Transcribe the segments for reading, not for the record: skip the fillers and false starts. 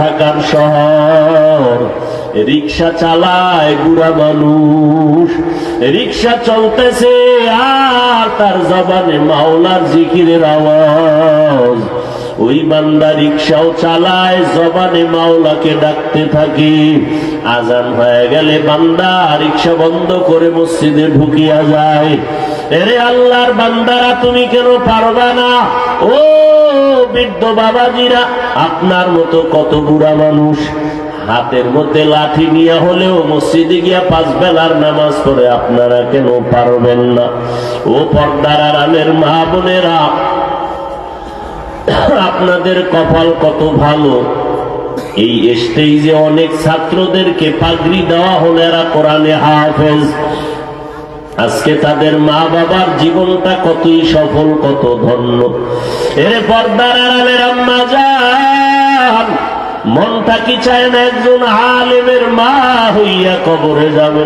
ঢাকার শহর, রিক্সা চালায় বুড়া মানুষ, রিক্সা চলতেছে আর তার জবানে মাওলার জিকিরের আওয়াজ। ওই বান্দা রিক্সাও চালায়, জবানে মাওলাকে ডাকতে থাকে। আজান হয়ে গেলে বান্দা রিক্সা বন্ধ করে মসজিদে ঢুকিয়া যায়। এরে আল্লাহর বান্দারা, তুমি কেন পারবা না? ও বৃদ্ধ বাবাজিরা, আপনার মতো কত বুড়া মানুষ হাতের মধ্যে লাঠি নিয়ে হলেও মসজিদে গিয়া 5 বেলার নামাজ পড়ে, আপনারা কেন পারবেন না? ও পর্দার আড়ালের মা বোনেরা, আপনাদের কপাল কত ভালো। এই স্টেজে অনেক ছাত্রদেরকে পাগড়ি দেওয়া হলে এরা কোরআনে হাফেজ। আজকে তাদের মা বাবার জীবনটা কতই সফল, কত ধন্য। এর পর্দার আড়ালের আম্মা জান, মনটা কি চায় না একজন আলেমের মা হইয়া কবরে যাবে,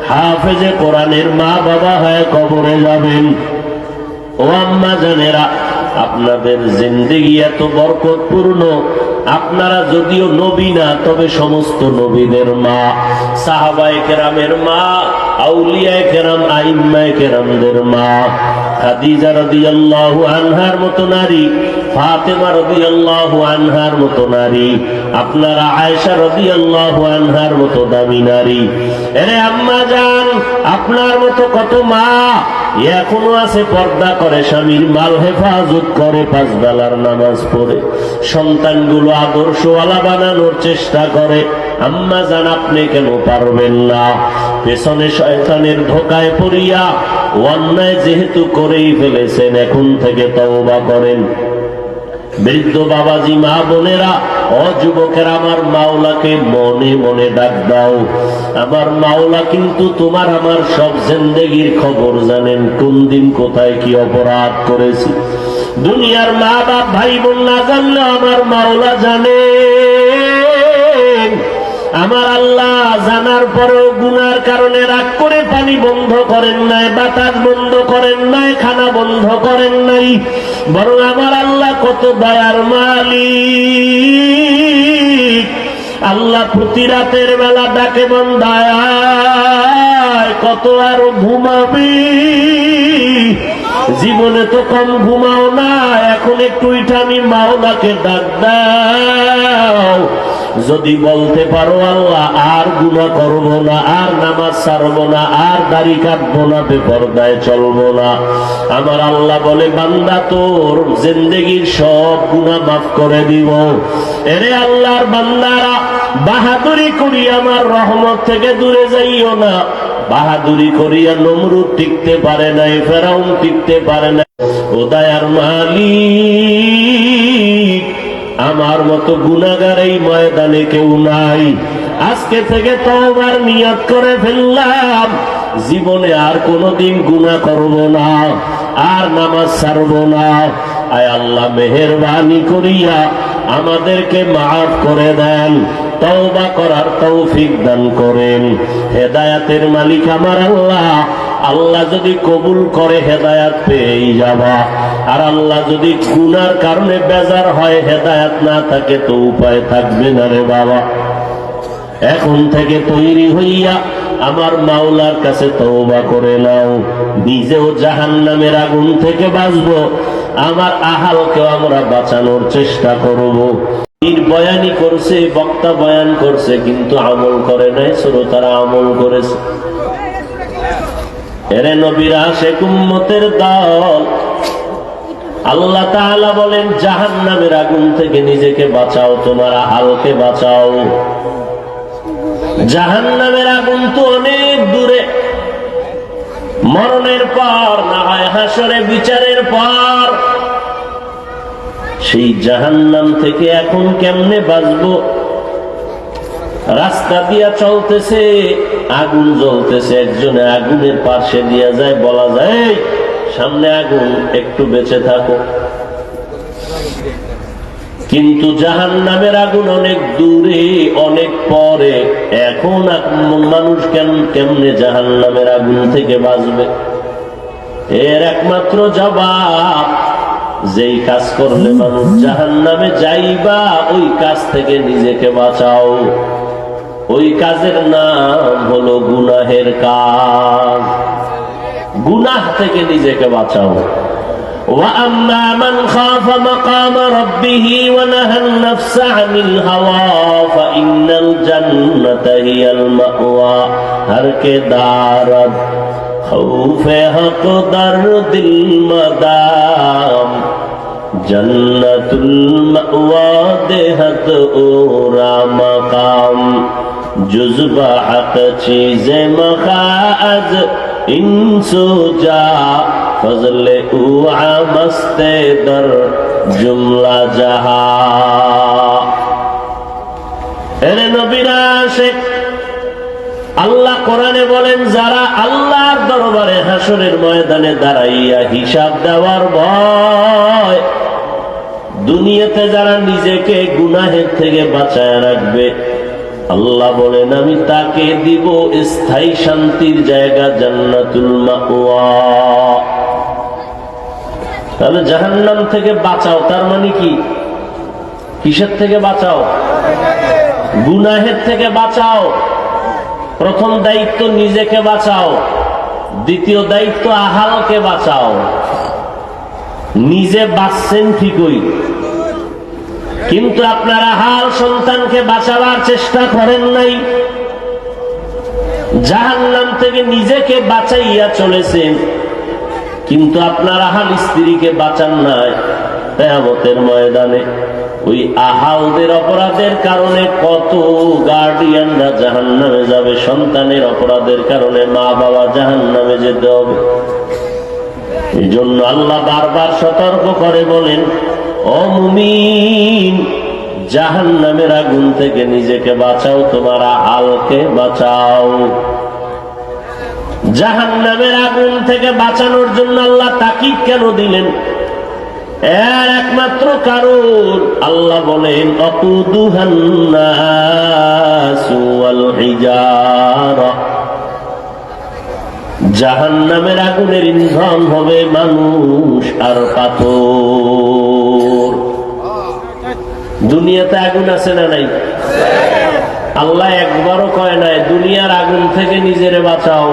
হাফেজে কোরআনের মা বাবা হয়ে কবরে যাবেন? ও আম্মা জানেরা, আপনাদের জিন্দেগি এত বরকতপূর্ণ। আপনারা যদিও নবী না, তবে সমস্ত নবীদের মা, সাহাবায়ে কেরামের মা, আউলিয়ায়ে কেরাম, আইম্মায়ে কেরামদের মা। খাদিজা রাদিয়াল্লাহু আনহার মতো নারী, ফাতেমা রাদিয়াল্লাহু আনহার মতো নারী, আপনারা আয়েশা রাদিয়াল্লাহু আনহার মতো দামি নারী। আরে আম্মা জান, আপনার মতো কত মা এখনো আছে, পর্দা করে, স্বামীর মাল হেফাজত করে, 5 বেলার নামাজ পড়ে, সন্তানগুলো আদর্শওয়ালা বানানোর চেষ্টা করে। আম্মা জান, আপনি কেন পারবেন না? পেছনে শয়তানের ধোকায় পড়িয়া অন্যায় যেহেতু করেই ফেলেছেন, এখন থেকে তওবা করেন। বৃদ্ধ বাবাজি, মা বোনেরা, ও যুবকেরা, আমার মাওলাকে মনে মনে ডাক দাও। আমার মাওলা কিন্তু তোমার আমার সব জিন্দেগির খবর জানেন, কোন দিন কোথায় কি অপরাধ করেছি। দুনিয়ার মা বাপ ভাই বোন না জানলেও আমার মাওলা জানে। আমার আল্লাহ জানার পরেও গুনার কারণে রাগ করে পানি বন্ধ করেন নাই, বাতাস বন্ধ করেন নাই, খানা বন্ধ করেন নাই, বরং আমার আল্লাহ কত দয়ার মালিক। আল্লাহ প্রতি রাতের বেলা ডাকে, বান্দায় কত আর ঘুমাবি? জীবনে তো কম ঘুমাও না, এখন একটু আমি মাওলাকে ডাক দাও। যদি বলতে পারো, আল্লাহ আর গুনাহ করব না, আর নামাজ ছাড়বো না, আর দাড়ি কাটবো না, বেপরদায় চলবো না, আমার আল্লাহ বলে, বান্দা তোর জিন্দেগির সব গুনাহ মাফ করে দিব। এরে আল্লাহর বান্দারা, বাহাদুরি করি আমার রহমত থেকে দূরে যাইও না। বাহাদুরি করিয়া নমরুদ টিকতে পারে নাই, ফেরাউন টিকতে পারে নাই। ও দয়ার মালিক, আমার মতো গুনাহগার এই ময়দানে কেউ নাই। আজকে থেকে তওবার নিয়ত করে ফেললাম, জীবনে আর কোনোদিন গুনাহ করব না, আর নামাজ ছাড়ব না। আয় আল্লাহ, মেহেরবানি করিয়া আমাদেরকে মাফ করে দেন, তওবা করার তৌফিক দান করেন। হেদায়েতের মালিক আমার আল্লাহ। আল্লাহ যদি কবুল করে, হেদায়েত পেয়ে যাবা। আর আল্লাহ যদি গুনার কারণে বেজার হয়, হেদায়েত না থাকে, তো উপায় থাকবে না রে বাবা। এখন থেকে তৈরি হইয়া আমার মাওলার কাছে তওবা করে নাও। নিজেও জাহান্নামের আগুন থেকে বাঁচবো, আমার আহালকেও আমরা বাঁচানোর চেষ্টা করব। বয়ানি করছে, বক্তা বয়ান করছে, কিন্তু আমল করে নাই, শ্রোতারা আমল করেছে। এরে নবীরা আশিক উম্মতের দল, আল্লাহ তাআলা বলেন, জাহান্নামের আগুন থেকে নিজেকে বাঁচাও, তোমার আহালকে বাঁচাও। জাহান্নামের আগুন তো অনেক দূরে, মরণের পর, না হয় হাসরে বিচারের পর। সেই জাহান্নাম থেকে এখন কেমনে বাঁচবো? রাস্তা দিয়া চলতেছে, আগুন জ্বলতেছে, একজনে আগুনের পাশে দিয়া যায়, বলা যায়, সামনে আগুন, একটু বেঁচে থাকো। কিন্তু জাহান্নামের আগুন অনেক দূরে, অনেক পরে। এখন মানুষ কেমনে জাহান্নামের আগুন থেকে বাঁচবে? এর একমাত্র জবাব, যেই কাজ করলে মানুষ জাহান্নামে যাইবা ওই কাজ থেকে নিজেকে বাঁচাও। ওই কাজের নাম হলো গুনাহের কাজ। গুনাহ থেকে নিজেকে বাঁচাও। وَأَمَّا مَنْ خَافَ مَقَامَ رَبِّهِ وَنَهَى النَّفْسَ عَنِ الْهَوَى فَإِنَّ الْجَنَّةَ هِيَ الْمَأْوَى ہر کے دارد خوف حق درد المدام جنت المأوى دہت اورا مقام جزب حق چیز مخاذ انسو جا فضل اوعا مست در جملہ جہا۔ এরে নবীরা আশিক, আল্লাহ কোরআনে বলেন যারা আল্লাহর দরবারে হাসরের ময়দানে দাঁড়াইয়া হিসাব দেওয়ার ভয়, দুনিয়াতে যারা নিজেকে গুনাহের থেকে বাঁচায় রাখবে, আল্লাহ বলেন আমি তাকে দিব স্থায়ী শান্তির জায়গা জান্নাতুল মাওয়া। তাহলে জাহান্নাম থেকে বাঁচাও তার মানে কি? কিসের থেকে বাঁচাও? গুনাহের থেকে বাঁচাও। প্রথম দায়িত্ব নিজেকে বাঁচাও, দ্বিতীয় দায়িত্ব আহালকে বাঁচাও। নিজে বাঁচছেন ঠিকই, কিন্তু আপনার আহাল সন্তানকে বাঁচাবার চেষ্টা করেন নাই। জাহান্নাম থেকে নিজেকে বাঁচাইয়া চলেছেন, কিন্তু আপনার আহাল স্ত্রীকে বাঁচান নাই। কিয়ামতের ময়দানে ওই আহালদের অপরাধের কারণে কত গার্ডিয়ানরা জাহান্নামে যাবে, সন্তানের অপরাধের কারণে মা বাবা জাহান্নামে যেতে হবে। এই জন্য আল্লাহ বারবার সতর্ক করে বলেন, ও মুমিন, জাহান্নামের আগুন থেকে নিজেকে বাঁচাও, তোমার আহালকে বাঁচাও। জাহান্নামের আগুন থেকে বাঁচানোর জন্য আল্লাহ তাকিদ কেন দিলেন? এর একমাত্র কারণ আল্লাহ বলেন অকুদুহান নাসু ওয়াল হিজারা, জাহান্নামের আগুনের ইন্ধন হবে মানুষ আর পাথর। দুনিয়াতে আগুন আছে না নাই? আল্লাহ একবারও কয় নাই দুনিয়ার আগুন থেকে নিজেরে বাঁচাও।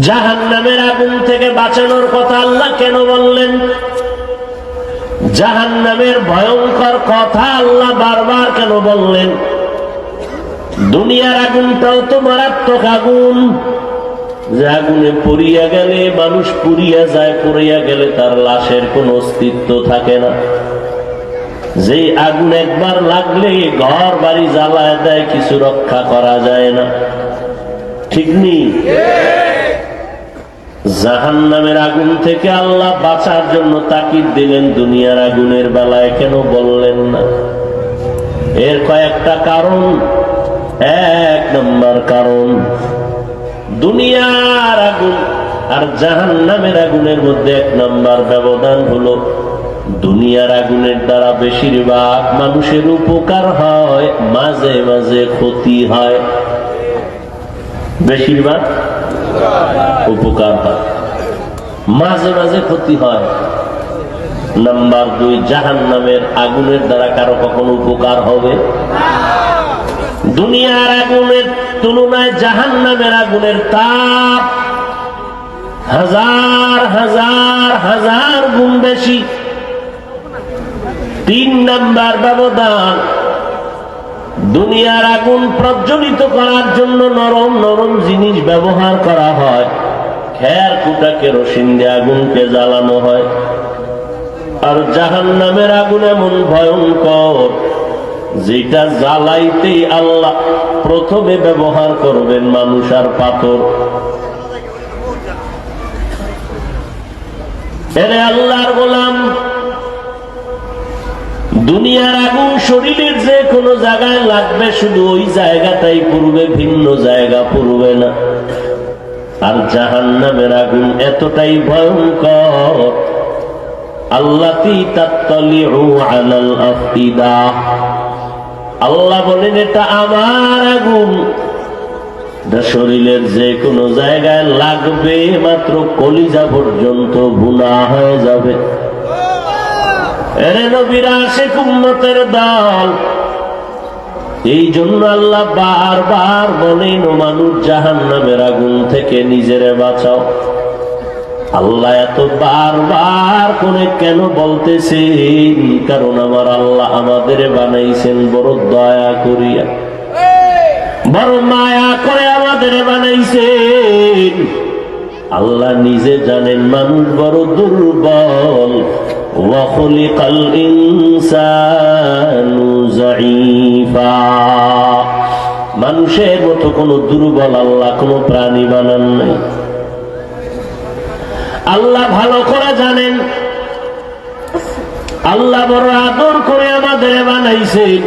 জাহান্নামের আগুন থেকে বাঁচানোর কথা আল্লাহ কেন বললেন? জাহান্নামের ভয়ঙ্কর কথা আল্লাহ বারবার কেন বললেন? দুনিয়ার আগুনটাও তো মারাত্মক আগুন, যে আগুনে পুড়িয়া গেলে মানুষ পুড়িয়া যায়, পুড়িয়া গেলে তার লাশের কোনো অস্তিত্ব থাকে না। যে আগুন একবার লাগলে ঘর বাড়ি জ্বালায় দেয়, কিছু রক্ষা করা যায় না, ঠিক নেই? জাহান্নামের আগুন থেকে আল্লাহ বাঁচার জন্য তাকিদ দিলেন, দুনিয়ার আগুনের বেলায় কেন বললেন না? এর কয়েকটা কারণ। এক নম্বর কারণ, দুনিয়ার আগুন আর জাহান্নামের আগুনের মধ্যে এক নম্বর ব্যবধান হলো দুনিয়ার আগুনের দ্বারা বেশিরভাগ মানুষের উপকার হয়, মাঝে মাঝে ক্ষতি হয়। বেশিরভাগ উপকার হয়, মাঝে মাঝে ক্ষতি হয়। নাম্বার দুই, জাহান্নামের আগুনের দ্বারা কারো কখনো উপকার হবে? দুনিয়ার আগুনের তুলনায় জাহান্নামের আগুনের তাপ হাজার হাজার হাজার গুণ বেশি। তিন নাম্বার ব্যবধান, দুনিয়ার আগুন প্রজ্বলিত করার জন্য নরম নরম জিনিস ব্যবহার করা হয়, খের কুটা কেরোসিন দিয়ে আগুনকে জ্বালানো হয়। আর জাহান্নামের আগুন এমন ভয়ঙ্কর, যেটা জ্বালাইতেই আল্লাহ প্রথমে ব্যবহার করবেন মানুষ আর পাথর। এরে আল্লাহর গোলাম, দুনিয়ার আগুন শরীরের যে কোনো জায়গায় লাগবে, শুধু ওই জায়গাটাই পুড়বে, ভিন্ন জায়গা পুড়বে না। আর জাহান্নামের আগুন এতটাই ভয়ঙ্কর, আল্লাতী তাত্তালিউ আলাল আফইদা, আল্লাহ বলেন এটা আমার আগুন, শরীরের যে কোনো জায়গায় লাগবে মাত্র কলিজা পর্যন্ত গুনাহ হয়ে যাবে। এরে নবীর আশিক উম্মতের দল, এই জন্য আল্লাহ বারবার বলেন, ও মানুষ জাহান্নামের আগুন থেকে নিজেরে বাঁচাও। আল্লাহ এত বারবার করে কেন বলতেছেন? কারণ আমার আল্লাহ আমাদের বানাইছেন বড় দয়া করিয়া, বড় মায়া করে আমাদের বানাইছেন। আল্লাহ নিজে জানেন মানুষ বড় দুর্বল। ওয়া খুলিকাল ইনসানু যায়ীফা, মানুষের মতো কোন দুর্বল আল্লাহ কোন প্রাণী বানান নাই। আল্লাহ ভালো করে জানেন, আল্লাহ বড় আদর করে আমাদের বানাইছেন।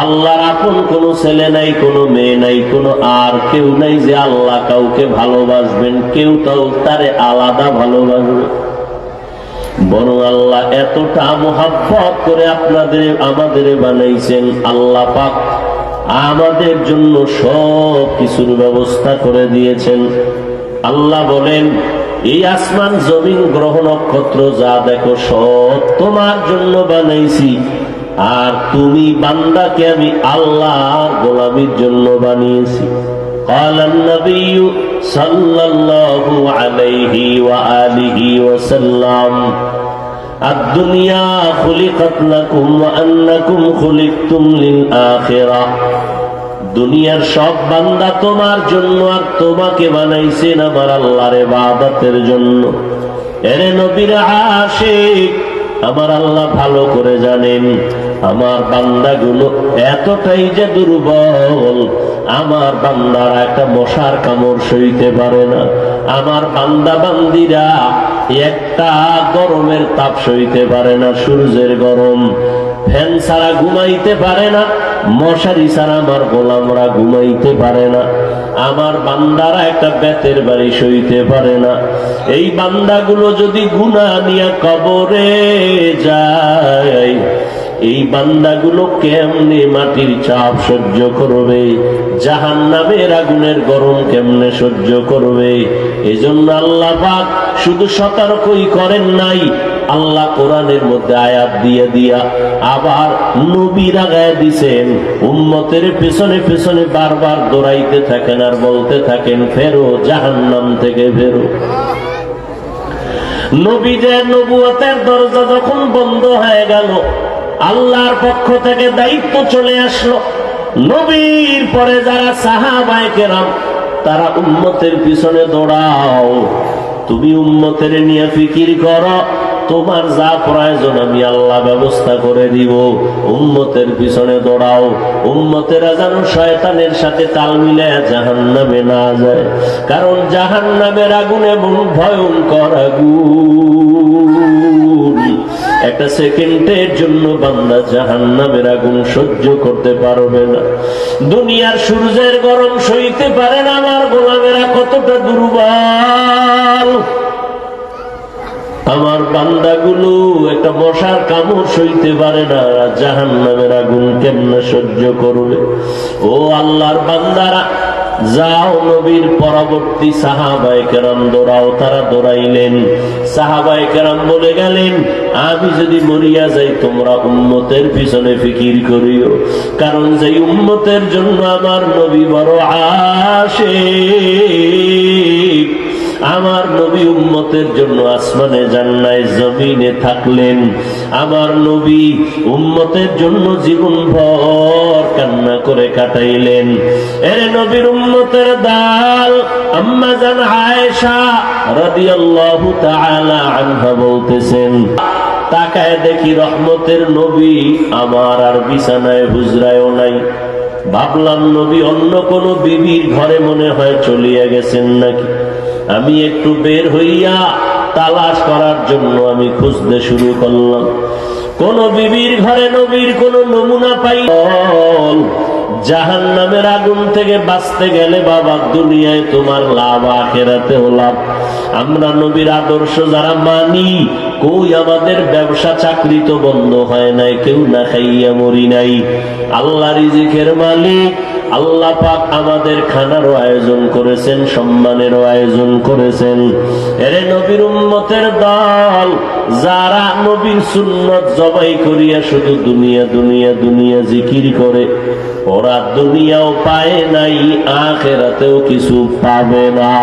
আল্লাহর আপন কোন ছেলে নাই, কোন মেয়ে নাই, কোন আর কেউ নাই যে আল্লাহ কাউকে ভালোবাসবেন, কেউ তাও তারে আলাদা ভালোবাসবে। বরং আল্লাহ এতটা মুহাব্বত করে আমাদের বানাইছেন। আল্লাহ পাক আমাদের জন্য সব কিছুর ব্যবস্থা করে দিয়েছেন। আল্লাহ বলেন, এই আসমান জমিন গ্রহ নক্ষত্র যা দেখো সব তোমার জন্য বানাইছি, আর তুমি বান্দাকে আমি আল্লাহর গোলামির জন্য বানিয়েছি। قال النبي صلى الله عليه وآله وسلم الدنيا خلقت لكم وأنكم خلقتم للآخرة, দুনিয়ার সব বান্দা তোমার জন্য, আর তোমাকে বানাইছেন আমার আল্লাহর ইবাদতের জন্য। এরে নবীর আশিক, আমার আল্লাহ ভালো করে জানেন আমার বান্দাগুলো এতটাই যে দুর্বল, আমার বান্দারা একটা মশার কামড় সইতে পারে না। আমার বান্দা বান্দিরা একটা গরমের তাপ সইতে পারে না, সূর্যের গরম। ফ্যান ছাড়া ঘুমাইতে পারে না, মশারি ছাড়া আমার গোলামরা ঘুমাইতে পারে না। আমার বান্দারা একটা বেতের বাড়ি সইতে পারে না। এই বান্দাগুলো যদি গুনাহ নিয়ে কবরে যায়, এই বান্দাগুলো কেমনে মাটির চাপ সহ্য করবে, জাহান্নামের আগুনের গরম কেমনে সহ্য করবে? এজন্য আল্লাহ পাক শুধু সতর্কই করেন নাই, আল্লাহ কোরআনের মধ্যে আয়াত দিয়ে দিয়া আবার নবী লাগায় দিছেন। উম্মতের পেছনে পেছনে বারবার দৌড়াইতে থাকেন আর বলতে থাকেন, ফেরো জাহান্নাম থেকে ফেরো। নবীদের নবুয়তের দরজা যখন বন্ধ হয়ে গেল, আল্লাহর পক্ষ থেকে দায়িত্ব চলে আসলো। নবীর পরে যারা সাহাবায়ে কেরাম, তারা উম্মতের পিছনে দৌড়াও। তুমি উম্মতের নিয়ে ফিকির করো, তোমার যা প্রয়োজন আমি আল্লাহ ব্যবস্থা করে দিব। উম্মতের পিছনে দৌড়াও, উম্মতেরা যেন শয়তানের সাথে তাল মিলায় জাহান্নামে না যায়। কারণ জাহান্নামের আগুন এমন ভয়ঙ্কর আগুন, একটা সেকেন্ডের জন্য বান্দা জাহান্নামের আগুন সহ্য করতে পারবে না। দুনিয়ার সূর্যের গরম সইতে পারে না আমার গোলামেরা, কতটা দুর্বল। আমার বান্দাগুলো একটা মশার কামড় সইতে পারে না, জাহান্নামের আগুন কেমনে সহ্য করবে? ও আল্লাহর বান্দারা, যাও নবীর পরবর্তী সাহাবায়ে কেরাম দৌড়াও। তারা দৌড়াইলেন। সাহাবায়ে কেরাম বলে গেলেন, আমি যদি মরিয়া যাই তোমরা উম্মতের পিছনে ফিকির করিও, কারণ যে উম্মতের জন্য আমার নবী বড় আশিক। আমার নবী উম্মতের জন্য আসমানে জান্নায় জমিনে থাকলেন। আমার নবী উম্মতের জন্য জীবনভর কান্না করে কাটাইলেন। এর নবীর উম্মতের দাল আম্মা জান আয়েশা রাদিয়াল্লাহু তাআলা আনহা বলতেছেন, তাকায় দেখি রহমতের নবী আমার আর বিছানায় হুজরায়ও নাই। ভাবলাম নবী অন্য কোন বিবির ঘরে মনে হয় চলিয়া গেছেন নাকি। আমি একটু বের হইয়া তালাশ করার জন্য আমি খুঁজতে শুরু করলাম। কোন বিবির ঘরে নবীর কোন নমুনা পাই। জাহান্নামের আগুন থেকে বাঁচতে গেলে বাবা দুনিয়ায় তোমার লাভ, আখিরাতেও লাভ। আমরা নবীর আদর্শ যারা মানি, কই আমাদের ব্যবসা চাকরি তো বন্ধ হয় নাই, কেউ না খাইয়া মরি নাই। আল্লাহ রিজিকের মালিক, আল্লাহ পাক আমাদের খানারও আয়োজন করেছেন, সম্মানেরও আয়োজন করেছেন। এরে নবীর উম্মতের দল, যারা নবীর সুন্নত জবাই করিয়া শুধু দুনিয়া দুনিয়া দুনিয়া জিকির করে, ওরা দুনিয়াও পায় নাই, আখিরাতেও কিছু পাবে না।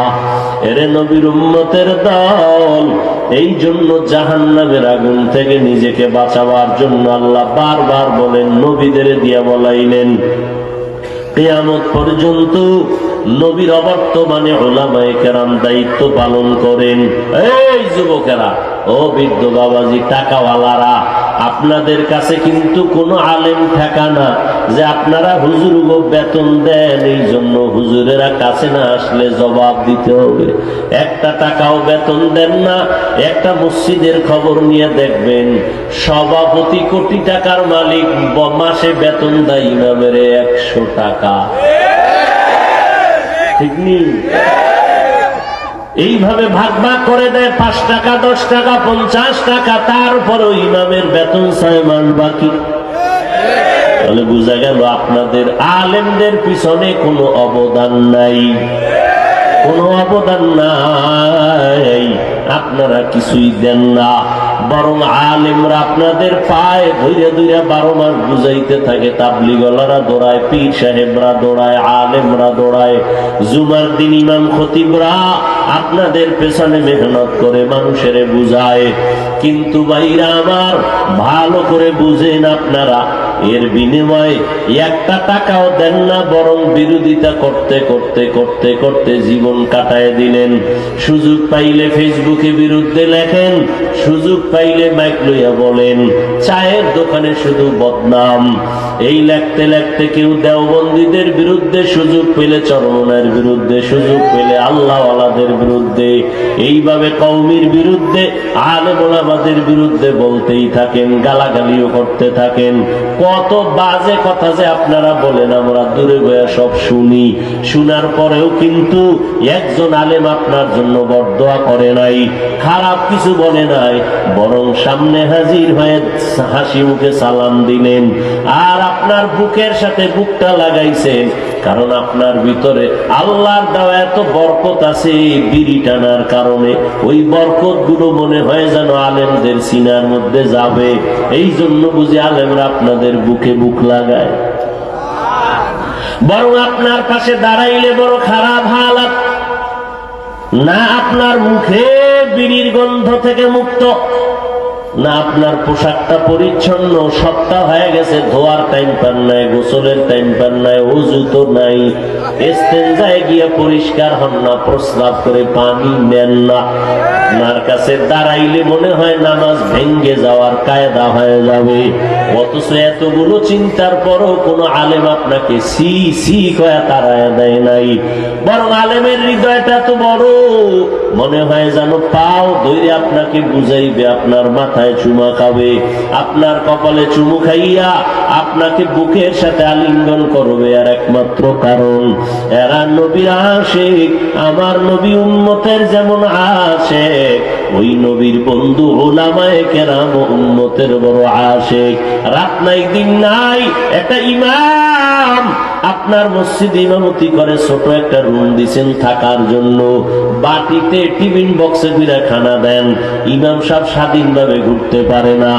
এরে নবীর উম্মতের দল, এই জন্য জাহান্নামের আগুন থেকে নিজেকে বাঁচাবার জন্য আল্লাহ বারবার বলেন, নবীদের দিয়া বলাইলেন। কিয়ামত পর্যন্ত নবীর অবর্তমানে উলামায়ে কেরাম দায়িত্ব পালন করেন। এই যুবকেরা, ও বৃদ্ধ বাবাজি, টাকাওয়ালারা, আপনাদের কাছে কিন্তু কোনো আলেম ঠেকা না যে আপনারা হুজুরগো বেতন দেন, এই জন্য হুজুরেরা কাছে না আসলে জবাব দিতে হবে। একটা টাকাও বেতন দেন না। একটা মসজিদের খবর নিয়ে দেখবেন, সভাপতি কোটি টাকার মালিক, মাসে বেতন দেয় ইমামের 100 টাকা। ঠিক নেই? এইভাবে ভাগ ভাগ করে দেয়, 5 টাকা, 10 টাকা, 50 টাকা, তারপরও ইমামের বেতন 6 মাস বাকি। তাহলে বোঝা গেল আপনাদের আলেমদের পিছনে কোনো অবদান নাই, কোনো অবদান নাই। আপনারা কিছুই দেন না, বরং আলেমরা আপনাদের পায়ে ধইরা ধইরা 12 মাস বুঝাইতে থাকে। তাবলীগওয়ালারা দৌড়ায়, পীর সাহেবরা দৌড়ায়, আলেমরা দৌড়ায়, জুমার দিন ইমাম খতিবরা আপনাদের পেছনে মেহনত করে মানুষের বুঝায়। কিন্তু ভাইরা আমার, ভালো করে বুঝেন, আপনারা এর বিনিময়ে একটা টাকাও দেন না, বরং বিরোধিতা করতে করতে করতে করতে জীবন কাটায় দিলেন। সুযোগ পাইলে ফেসবুকে বিরুদ্ধে লেখেন, সুযোগ পাইলে মাইক লইয়া বলেন, চায়ের দোকানে শুধু বদনাম। এই লেখতে লেখতে কেউ দেওবন্দীদের বিরুদ্ধে, সুযোগ পেলে চরমনার বিরুদ্ধে, সুযোগ পেলে আল্লাহওয়ালাদের বিরুদ্ধে, এইভাবে কওমির বিরুদ্ধে, আলেম ওলামাদের বিরুদ্ধে বলতেই থাকেন, গালাগালিও করতে থাকেন। কত বাজে কথা যে আপনারা বলেন, আমরা দূরে বয়া সব শুনি। শোনার পরেও কিন্তু একজন আলেম আপনার জন্য বরদোয়া করে নাই, খারাপ কিছু বলে নাই, বরং সামনে হাজির হয়ে হাসি মুখে সালাম দিলেন, আর আপনার বুকের সাথে বুকটা লাগাইছেন। কারণ আপনার ভিতরে আল্লাহর দেওয়া এত বরকত আছে, বিড়ি টানার কারণে ওই বরকত গুলো মনে হয় যেন আলেমদের সিনার মধ্যে যাবে। এই জন্য বুঝি আলেমরা আপনাদের বুকে বুক লাগায়। বরং আপনার পাশে দাঁড়াইলে বড় খারাপ হালাত না, আপনার মুখে বিড়ির গন্ধ থেকে মুক্ত না, আপনার পোশাকটা পরিচ্ছন্ন, সপ্তাহ হয়ে গেছে, ধোয়ার টাইম পান নাই, গোসলের টাইম পান নাই, ওযু তো নাই, ইস্তেঞ্জায় গিয়ে পরিষ্কার হন না, প্রস্রাব করে পানি নেন না। আপনার কাছে দাঁড়াইলে মনে হয় নামাজ ভেঙ্গে যাওয়ার কায়দা হয়ে যাবে। অথচ এতগুলো চিন্তার পরও কোন আলেম আপনাকে সি সি কয়া তাড়ায় দেয় নাই, বরং আলেমের হৃদয়টা তো বড়, মনে হয় যেন পাও ধরে আপনাকে বুঝাইবে, আপনার মাথায় চুমা খাবে, আপনার কপালে চুমু খাইয়া আপনাকে বুকের সাথে আলিঙ্গন করবে। আর একমাত্র কারণ এরা নবীর আশিক। আমার নবী উম্মতের যেমন আশিক, ওই নবীর বন্ধু উলামায়ে কেরাম উম্মতের বড় আশিক। রাত নাই দিন নাই, একটা ইমাম আপনার মসজিদে ইমামতি করে, ছোট একটা রুম দিছেন থাকার জন্য, বাটিতে টিফিন বক্সে ফিরে খানা দেন। ইমাম সাহেব স্বাধীনভাবে ঘুরতে পারে না।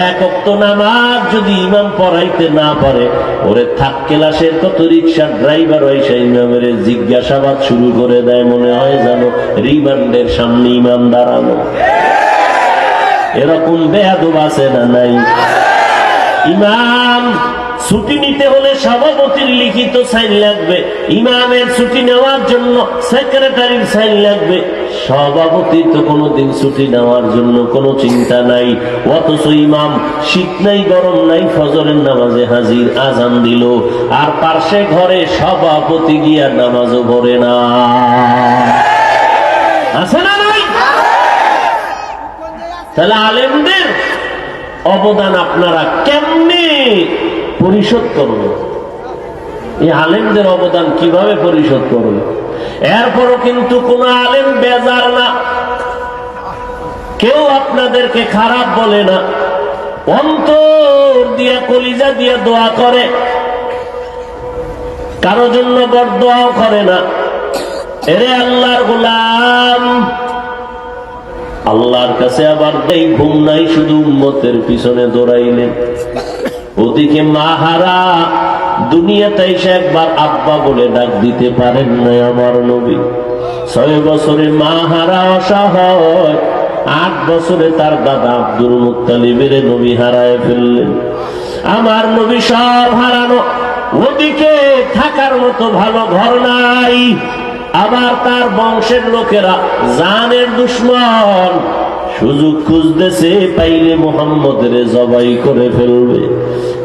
এক ওয়াক্ত নামাজ যদি ইমাম পড়াইতে না পারে, ওরে থাক ক্লাসের কত রিক্সার ড্রাইভার হয়েছে ইমামের জিজ্ঞাসাবাদ শুরু করে দেয়, মনে হয় যেন রিমান্ডের সামনে ইমাম দাঁড়ানো। এরকম বেয়াদব আছে না নাই? ইমাম ছুটি নিতে হলে সভাপতির লিখিত সাইন লাগবে, ইমামের ছুটি নেওয়ার জন্য সেক্রেটারির সাইন লাগবে। সভাপতির তো কোনোদিন ছুটি নেওয়ার জন্য কোনো চিন্তা নাই। অথচ ইমাম শীত নাই গরম নাই ফজরের নামাজে হাজির, আজান দিল, আর পার্শ্বে ঘরে সভাপতি গিয়া নামাজও পড়ে না। আছে না নাই? তাহলে আলেমদের অবদান আপনারা কেমনে পরিশোধ করবেন? এই আলেমদের অবদান কিভাবে পরিশোধ করবে? এরপরও কিন্তু কোন আলেম বেজার না, কেউ আপনাদেরকে খারাপ বলে না, অন্তর দিয়া কলিজা দিয়া দোয়া করে। কারো জন্য বরদোয়াও করে না। এরে আল্লাহর গোলাম, আল্লাহর কাছে আবার এই ঘুম নাই, শুধু উম্মতের পিছনে দৌড়াইলেন। ওদিকে মা হারা, দুনিয়াতে এসে একবার আব্বা বলে ডাক দিতে পারেন না আমার নবী। 6 বছরে মা হারা অসহায়, 8 বছরে তার দাদা আব্দুল মুত্তালিবের নবী হারায় ফেললেন। আমার নবী সব হারানো, ওদিকে থাকার মতো ভালো ঘর নাই। আবার তার বংশের লোকেরা জানের দুশ্মন, সুযোগ খুঁজতেছে, পাইলে মুহাম্মদের জবাই করে ফেলবে।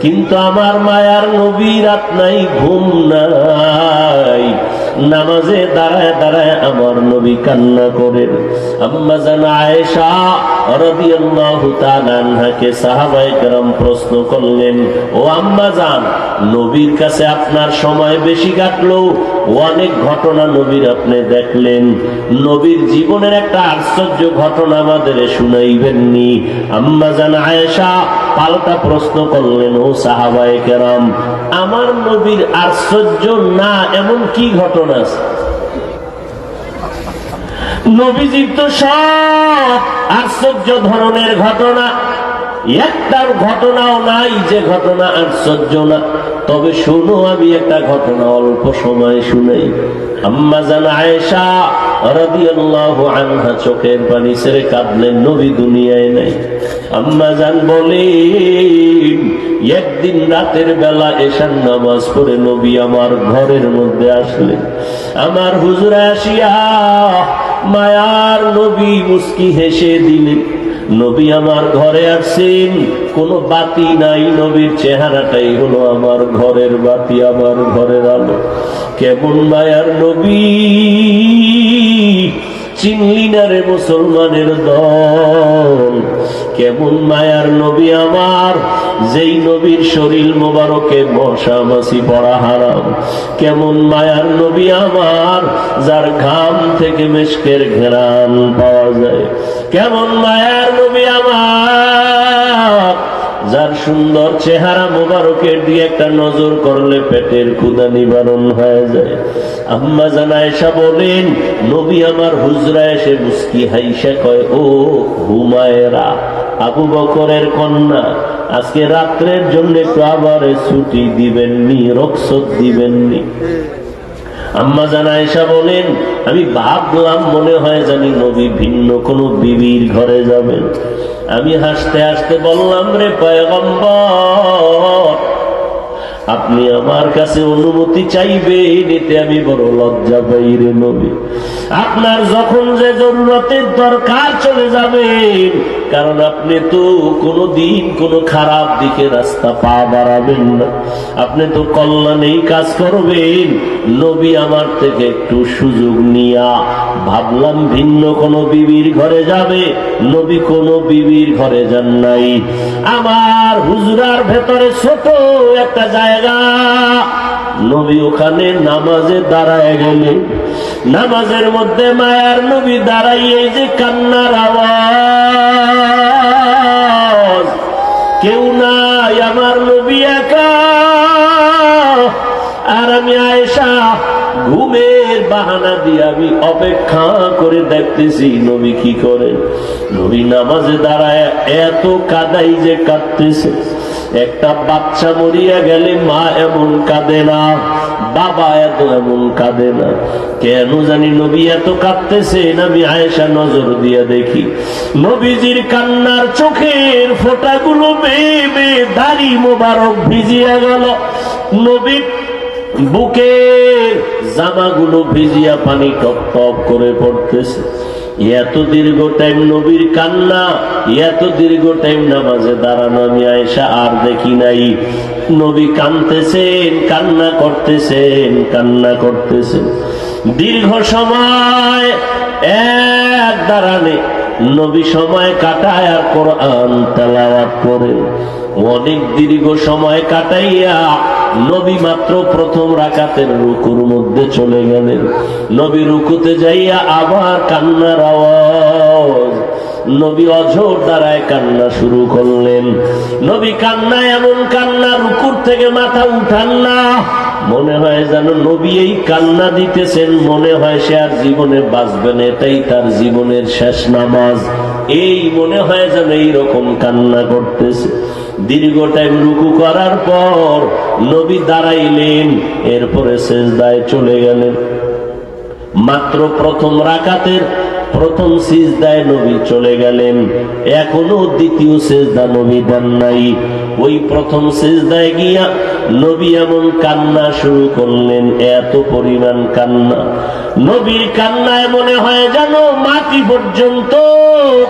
কিন্তু আমার মায়ার নবী রাত নাই, ঘুম নাই, নামাজে দাঁড়ায় দাঁড়ায় আমার নবী কান্না করেন। আম্মা জান আয়েশা রাদিয়াল্লাহু তাআলা আনহাকে সাহাবায়ে কেরাম প্রশ্ন করলেন, ও আম্মা জান, নবীর কাছে আপনার সময় বেশি কাটলো, অনেক ঘটনা নবীর আপনি দেখলেন, নবীর জীবনের একটা আশ্চর্য ঘটনা আমাদের শুনাইবেননি? আম্মা জান আয়েশা পাল্টা প্রশ্ন করলেন, ও সাহাবায়ে কেরাম, আমার নবীর আশ্চর্য না এমন কি ঘটনা আছে? নবীজির তো সব আশ্চর্য ধরনের ঘটনা, একটার ঘটনাও নাই যে ঘটনা আশ্চর্য না। তবে শোনো, আমি একটা ঘটনা অল্প সময় শুনাই। আম্মা জান আয়েশা রাদিয়াল্লাহু আনহা চোখের পানি ছেড়ে কাঁদলেন, নবী দুনিয়ায় নাই। আম্মা জান বলেন, একদিন রাতের বেলা এশার নামাজ পড়ে নবী আমার ঘরের মধ্যে আসলেন। আমার হুজুরে আসিয়া মায়ার নবী মুস্কি হেসে দিলেন। নবী আমার ঘরে আসছেন, কোনো বাতি নাই, নবীর চেহারাটাই হলো আমার ঘরের বাতি, আমার ঘরের আলো। কেমন মায়ার নবী, চিনলি না রে মুসলমানের দল? কেমন মায়ার নবী আমার, যেই নবীর শরীর মোবারকে মশা মাছি পড়া হারাম। কেমন মায়ার নবী আমার, যার ঘাম থেকে মেশকের ঘেরান পাওয়া যায়। কেমন মায়ার নবী আমার, যার সুন্দর চেহারা মোবারকের দিয়ে একটা নজর করলে পেটের ক্ষুধা নিবারণ হয়ে যায়। আম্মা জান আয়েশা বলেন, নবী আমার হুজরা এসে মুস্কি হাইসা কয়, ও হুমায়রা, আবু বকরের কন্যা, আজকে রাত্রের জন্য একটু আবার ছুটি দিবেননি, রুখসত দিবেননি? আম্মা জান আয়েশা বলেন, আমি ভাবলাম মনে হয় জানি নবী ভিন্ন কোন বিবির ঘরে যাবেন। আমি হাসতে হাসতে বললাম, রে পয়গম্বর, আপনি আমার কাছে অনুমতি চাইবেন, এতে আমি বড় লজ্জা পাই রে নবী। আপনার যখন যে জরুরতের দরকার চলে যাবেন, কারণ আপনি তো কোনদিন কোনো খারাপ দিকে রাস্তা পা বাড়াবেন না, আপনি তো কল্যাণেই কাজ করবেন। নবী আমার থেকে একটু সুযোগ নিয়া ভাবলাম ভিন্ন কোনো বিবির ঘরে যাবে, নবী কোনো বিবির ঘরে যান নাই। আমার হুজরার ভেতরে ছোট একটা জায়গা, নবী ওখানে নামাজে দাঁড়ায় গেলেন। নামাজের মধ্যে মায়ার নবী দাঁড়াইয়ে যে কান্নার আওয়াজ, কেউ নাই, আমার নবী একা। আর আমি আয়েশা ঘুমের বাহানা দিয়ে আমি অপেক্ষা করে দেখতেছি নবী কি করেন। নবী নামাজে দাঁড়ায় এত কাদাই যে কাঁদতেছে। একটা বাচ্চা মরিয়া গেলে মা এমন কাঁদে না, বাবা এমন কাঁদে না। কেন জানি নবী এত কাঁদতেছেন। আমি আয়েশা নজর দিয়া দেখি, নবীজির কান্নার চোখের ফোঁটাগুলো বেয়ে বেয়ে দাড়ি মোবারক ভিজিয়া গেল। নবীর বুকের জামাগুলো ভিজিয়া পানি টপ টপ করে পড়তেছে। এত দীর্ঘ টাইম নবীর কান্না, এত দীর্ঘ টাইম নামাজে দাঁড়ানো আমি আয়েশা আর দেখি নাই। নবী কাঁদতেছেন, কান্না করতেছেন, কান্না করতেছেন। দীর্ঘ সময় এক দাঁড়ানে নবী সময় কাটায় আর কোরআন তেলাওয়াত করেন। অনেক দীর্ঘ সময় কাটাইয়া নবী মাত্র প্রথম রাকাতের রুকুর মধ্যে চলে গেলেন। নবী রুকুতে যাইয়া আবার কান্নার আওয়াজ। নবী অঝোর দ্বারায় কান্না শুরু করলেন। নবী কান্না, এমন কান্না, রুকুর থেকে মাথা উঠান না, মনে হয় যেন নবী এই কান্না দিতেছেন, মনে হয় সে আর জীবনে বাঁচবে না, এটাই তার জীবনের শেষ নামাজ, এই মনে হয় যেন এইরকম কান্না করতেছে। দীর্ঘ টাইম রুকু করার পর নবী দাঁড়াইলেন, এরপরে সিজদায় চলে গেলেন। মাত্র প্রথম রাকাতের প্রথম সিজদায় নবী চলে গেলেন, এখনো দ্বিতীয় সিজদা নবী দেন নাই। ওই প্রথম সিজদায় গিয়া নবী এমন কান্না শুরু করলেন, এত পরিমাণ কান্না, নবীর কান্নায় মনে হয় যেন মাটি পর্যন্ত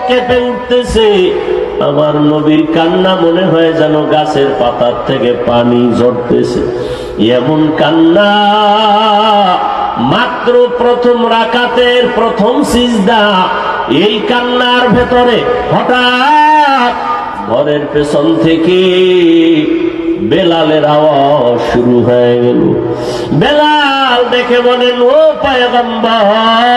কেঁপে উঠতেছে। আমার নবীর কান্না মনে হয় যেন গাছের পাতার থেকে পানি ঝরতেছে, এমন কান্না। মাত্র প্রথম রাকাতের প্রথম সিজদা, এই কান্নার ভেতরে হঠাৎ ঘরের পেছন থেকে বেলালের আওয়াজ শুরু হয়ে গেল। বেলাল দেখে বলেন, ও পয়গম্বর,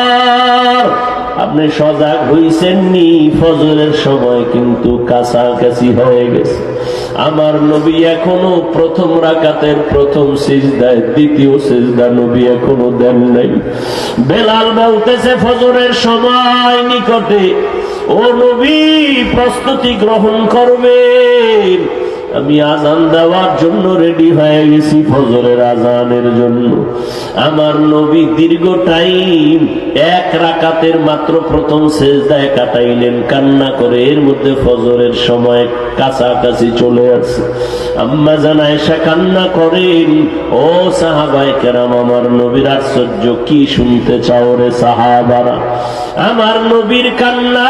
আপনি সজাগ হইছেননি? ফজরের সময় কিন্তু কাছাকাছি হয়ে গেছে। আমার নবী এখনো প্রথম রাকাতের প্রথম সিজদায়, দ্বিতীয় সিজদা নবী এখনো দেন নাই। বেলাল বলতেছে, ফজরের সময় নিকটে, ও নবী প্রস্তুতি গ্রহণ করবেন, আমি আজান দেওয়ার জন্য রেডি হয়ে গেছি, ফজরের আজানের জন্য। আমার নবী দীর্ঘ টাইম এক রাকাতের মাত্র প্রথম সিজদায় কাটাইলেন কান্না করে, এর মধ্যে ফজরের সময় কাছাকাছি চলে আসে। আম্মা জান আয়েশা কান্না করেন, ও সাহাবায়ে কেরাম, আমার নবীর আশ্চর্য, কি শুনতে চাও রে সাহাবারা? আমার নবীর কান্না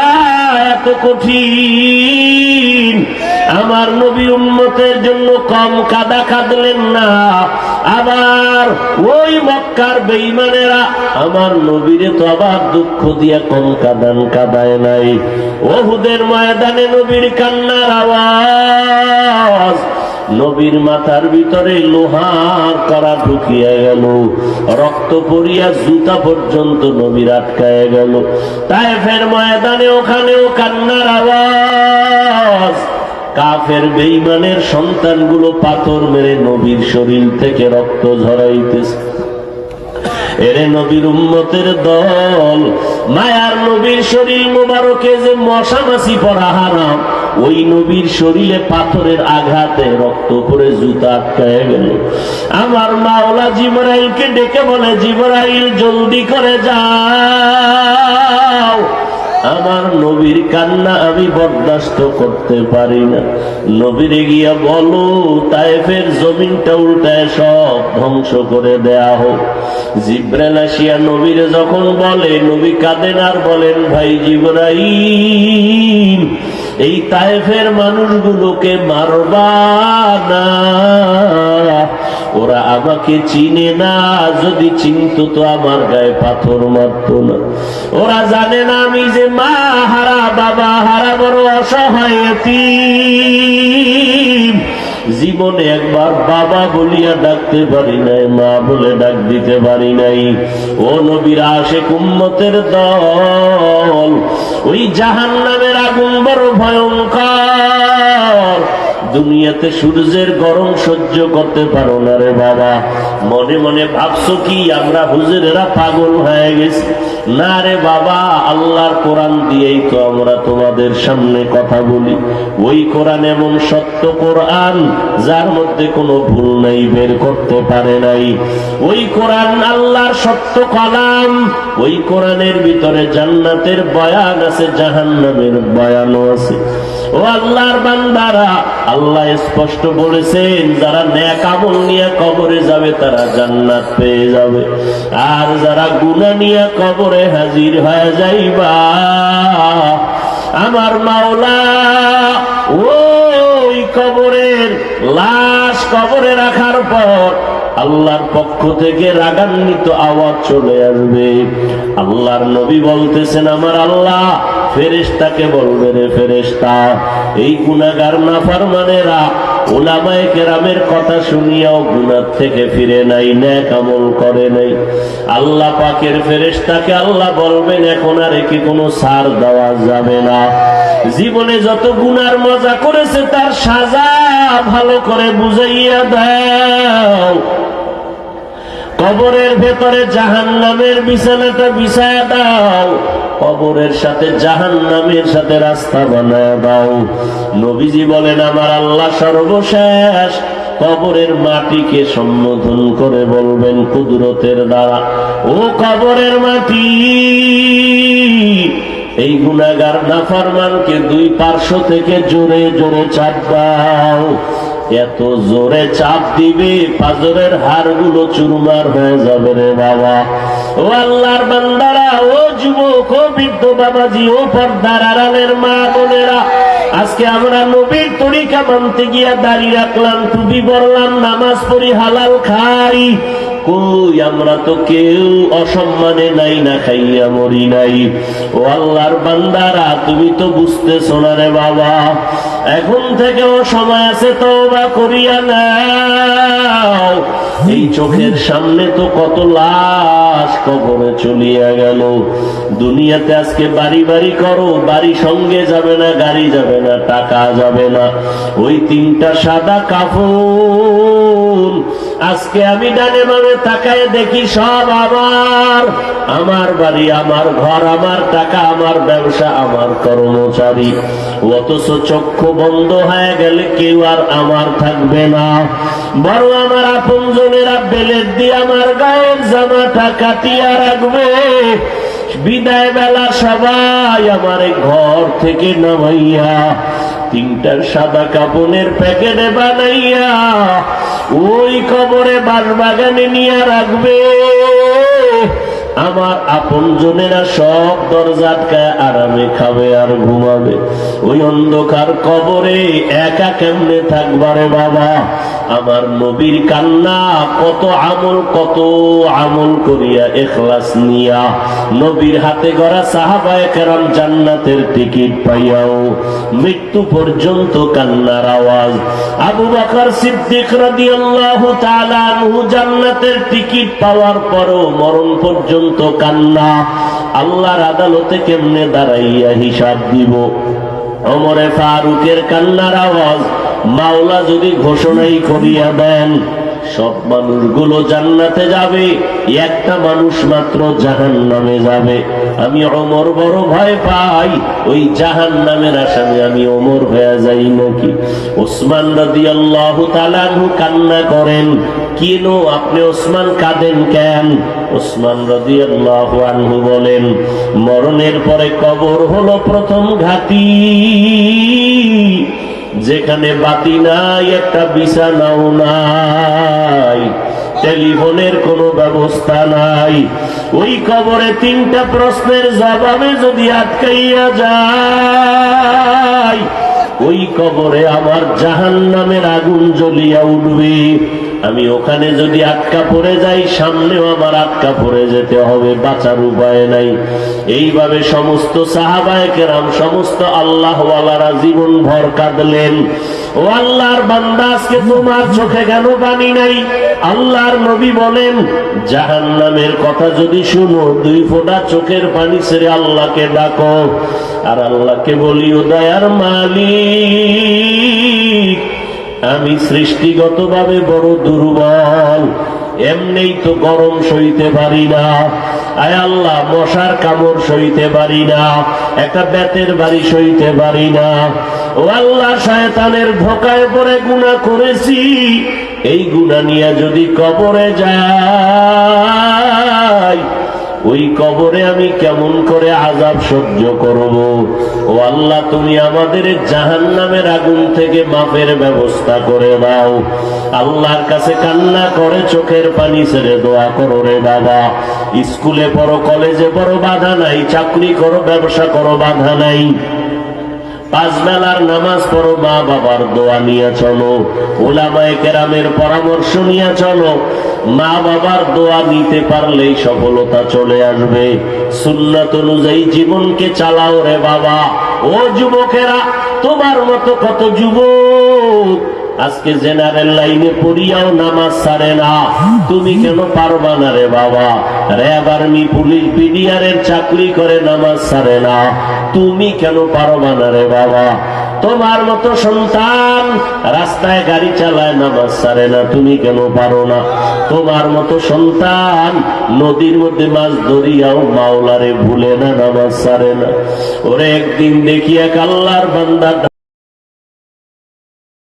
এত কঠিন, আমার নবী উম্মতের জন্য কম কাদা কাঁদলেন না। আবার ওই মক্কার বেঈমানেরা আমার নবীরে তো আবার দুঃখ দিয়া কম কাদায় নাই। ওহুদের ময়দানে নবীর কান্নার আওয়াজ, নবীর মাথার ভিতরে লোহার কড়া ঢুকিয়া গেল, রক্ত পড়িয়া জুতা পর্যন্ত নবীর আটকায় গেল। তায়েফের ময়দানে ওখানেও কান্নার আওয়াজ, কাফের বেঈমানের সন্তানগুলো পাথর মেরে নবীর শরীর থেকে রক্ত ঝরাইতেছে। এরে নবীর উম্মতের দল, মায়ার নবীর শরীর মোবারকে যে মশা মাছি পড়া হারাম, ওই নবীর শরীরে পাথরের আঘাতে রক্ত করে জুতা আটকায় গেল। আমার মাওলা জিবরাইলকে ডেকে বলে, জিবরাইল জলদি করে যাও, আমার নবীর কান্না আমি বরদাস্ত করতে পারি না। নবীরে গিয়া বলো, তায়েফের জমিনটা উল্টায় সব ধ্বংস করে দেয়া হোক। জিবরাইল আসিয়া নবীরে যখন বলে, নবী কাঁদেন আর বলেন, ভাই জিবরাইল, এই তায়েফের মানুষগুলোকে মারবা না, ওরা আমাকে চিনে না, যদি চিনতো তো আমার গায়ে পাথর মারত না। ওরা জানে না আমি যে মা হারা বাবা হারা বড় অসহায় এতিম, জীবনে একবার বাবা বলিয়া ডাকতে পারি নাই, মা বলে ডাক দিতে পারি নাই। ও নবীর আশিক উম্মতের দল, ওই জাহান্নামের আগুন বড় ভয়ঙ্কর, দুনিয়াতে সূর্যের গরম সহ্য করতে পারো না রে বাবা। মনে মনে ভাবছো কি আমরা হুজুরেরা পাগল হয়ে গেছি? না রে বাবা, আল্লাহর কোরআন দিয়েই তো আমরা তোমাদের সামনে কথা বলি। ওই কোরআন এমন সত্য কোরআন, যার মধ্যে কোনো ভুল নাই, বের করতে পারে নাই। ওই কোরআন আল্লাহর সত্য কালাম, ওই কোরআনের ভিতরে জান্নাতের বয়ান আছে, জাহান্নামের বয়ানও আছে। ও আল্লাহর বান্দারা, আল্লাহ স্পষ্ট বলেছেন, যারা নেক আমল নিয়ে কবরে যাবে তারা জান্নাত পেয়ে যাবে, আর যারা গুনাহ নিয়ে কবরে হাজির হয়ে যাইবা, আমার মাওলা ওই কবরের লাশ কবরে রাখার পর আল্লাহর পক্ষ থেকে রাগান্বিত আওয়াজ চলে আসবে। আল্লাহর নবী বলতেছেন, আমার আল্লাহ ফেরেশতাকে বলবে, রে ফেরেশতা, এই গুনাহগার নাফরমানেরা উলামায়ে কেরামের কথা শুনিয়াও গুনাহ থেকে ফিরে নাই, নেক আমল করে নাই। আল্লাহ পাকের ফেরেশতাকে আল্লাহ বলবেন, এখন আর একে কোনো ছাড় দেওয়া যাবে না। জীবনে যত গুনার মজা করেছে তার সাজা ভালো করে বুঝাইয়া দাও। কবরের ভেতরে জাহান্নামের বিছানাটা বিছায়া দাও, কবরের সাথে জাহান্নামের সাথে রাস্তা বানায় দাও। নবীজি বলেন আমার আল্লাহ সর্বশেষ কবরের মাটিকে সম্বোধন করে বলবেন কুদরতের দ্বারা, ও কবরের মাটি, এই গুনাহগার নাফরমানকে দুই পার্শ্ব থেকে জোরে জোরে চাপ দাও। এত জোরে চাপ দিবে পাজরের হাড়গুলো চুরমার হয়ে যাবে রে বাবা। ও আল্লাহর বান্দারা, ও যুবক, ও বৃদ্ধ বাবাজি, ও পর্দার আড়ালের মা বোনেরা, আজকে আমরা নবীর তরিকা মানতে গিয়া দাঁড়িয়ে রাখলাম, টুপি পরলাম, নামাজ পড়ি, হালাল খাই, কই আমরা তো কেউ অসম্মানে নাই, না খাইয়া মরি নাই। ও আল্লাহর বান্দারা, তুমি তো বুঝতেছো না রে বাবা, এখন থেকেও সময় আছে, তওবা করিয়া নাও। এই চোখের সামনে তো কত লাশ কবরে চলিয়া গেল। দুনিয়াতে আজকে বাড়ি বাড়ি করো, বাড়ি সঙ্গে যাবে না, গাড়ি যাবে না, টাকা যাবে না, ওই তিনটা সাদা কাফন। আজকে আমি ডানে বামে তাকায় দেখি সব আমার, আমার বাড়ি, আমার ঘর, আমার টাকা, আমার ব্যবসা, আমার কর্মচারী। অথচ চক্ষু বন্ধ হয়ে গেলে কেউ আর আমার থাকবে না, বড় আমার আপনজনেরা বেলের দিয়ে আমার গায়ের জামাটা কাটিয়া রাখবে। বিদায় বেলা সবাই আমার ঘর থেকে নামাইয়া তিনটার সাদা কাপনের প্যাকেটে বানাইয়া ওই কবরে বাগানে নিয়ে রাখবে। আমার আপনজনেরা সব দরজা আটকায় আরামে খাবে আর ঘুমাবে। ওই অন্ধকার কবরে একা কেমনে থাকবারে বাবা। আমার নবীর কান্না, কত আমল করিয়া ইখলাস নিয়া নবীর হাতে গড়া সাহাবায়ে কেরাম জান্নাতের টিকিট পাইয়াও মৃত্যু পর্যন্ত কান্নার আওয়াজ। আবু বকর সিদ্দিক রাদিয়াল্লাহু তাআলা আনহু জান্নাতের টিকিট পাওয়ার পরও মরণ পর্যন্ত কান্না। আল্লাহর আদালতে কেমনে দাঁড়াইয়া হিসাব দিব। ওমরে ফারুকের কান্নার আওয়াজ। মাওলা যদি ঘোষণাই করিয়া দেন সব মানুষগুলো জান্নাতে যাবে, একটা মানুষ মাত্র জাহান্নামে যাবে, আমি ওমর বড় ভয় পাই ওই জাহান্নামের আসামে আমি ওমর হয়ে যাই নাকি। ওসমান রাদিয়াল্লাহু তাআলা আনহু কান্না করেন। কেন আপনি ওসমান কাঁদেন কেন? ওসমান রাদিয়াল্লাহু আনহু বলেন, মরণের পরে কবর হলো প্রথম ঘাঁটি, যেখানে বাতি নাই, একটা বিছানাও নাই, টেলিফোনের কোনো ব্যবস্থা নাই। ওই কবরে তিনটা প্রশ্নের জবাবে যদি আটকাইয়া যায়, ওই কবরে আমার জাহান্নামের আগুন জ্বলিয়া উঠবে। আমি ওখানে যদি আটকা পড়ে যাই, সামনেও আমার আটকা পড়ে যেতে হবে, বাঁচার উপায় নাই। এইভাবে সমস্ত সাহাবায়ে কেরাম, সমস্ত আল্লাহওয়ালারা জীবন ভর কাঁদলেন। ও আল্লাহর বান্দা, আজকে তোমার চোখে কেন পানি নাই? আল্লাহর নবী বলেন, জাহান্নামের কথা যদি শুনো, দুই ফোঁটা চোখের পানি ছেড়ে আল্লাহকে ডাকো, আর আল্লাহকে বলিও, দয়ার মালিক, আমি সৃষ্টিগতভাবে বড় দুর্বল, এমনিই তো গরম সইতে পারি না, আয় আল্লাহ মশার কামড় সইতে পারি না, একটা বেতের বাড়ি সইতে পারি না। ও আল্লাহ, শয়তানের ধোকায় পড়ে গুনাহ করেছি, এই গুনাহ নিয়ে যদি কবরে যাই, ওই কবরে আমি কেমন করে আযাব সহ্য করব। ও আল্লাহ, তুমি আমাদের জাহান্নামের আগুন থেকে মাফের ব্যবস্থা করে দাও। আল্লাহর কাছে কান্না করে চোখের পানি ছেড়ে দোয়া করো রে বাবা। স্কুলে পড়ো, কলেজে পড়ো, বাধা নাই, চাকরি করো, ব্যবসা করো, বাধা নাই, পাঁচ বেলার নামাজ পড়ো, মা বাবার দোয়া নিয়ে চলো, উলামায়ে কেরামের পরামর্শ নিয়ে চলো। মা বাবার দোয়া নিতে পারলেই সফলতা চলে আসবে। সুন্নাত অনুযায়ী জীবনকে চালাও রে বাবা। ও যুবকেরা, তোমার মতো কত যুবক আজকে জেনারেল লাইনে পড়িয়াও নামাজ ছাড়ে না, তুমি কেন পারবা না রে বাবা? র্যাব, আর্মি, পুলিশ, বিডিআর এর চাকরি করে নামাজ ছাড়ে না, তুমি কেন পারবা না রে বাবা? তোমার মতো সন্তান রাস্তায় গাড়ি চালায় নামাজ ছাড়ে না, তুমি কেন পারো না? তোমার মতো সন্তান নদীর মধ্যে মাছ ধরিয়াও মাওলারে ভুলে না, নামাজ ছাড়ে না। ওরে একদিন দেখি এক আল্লাহর বান্দা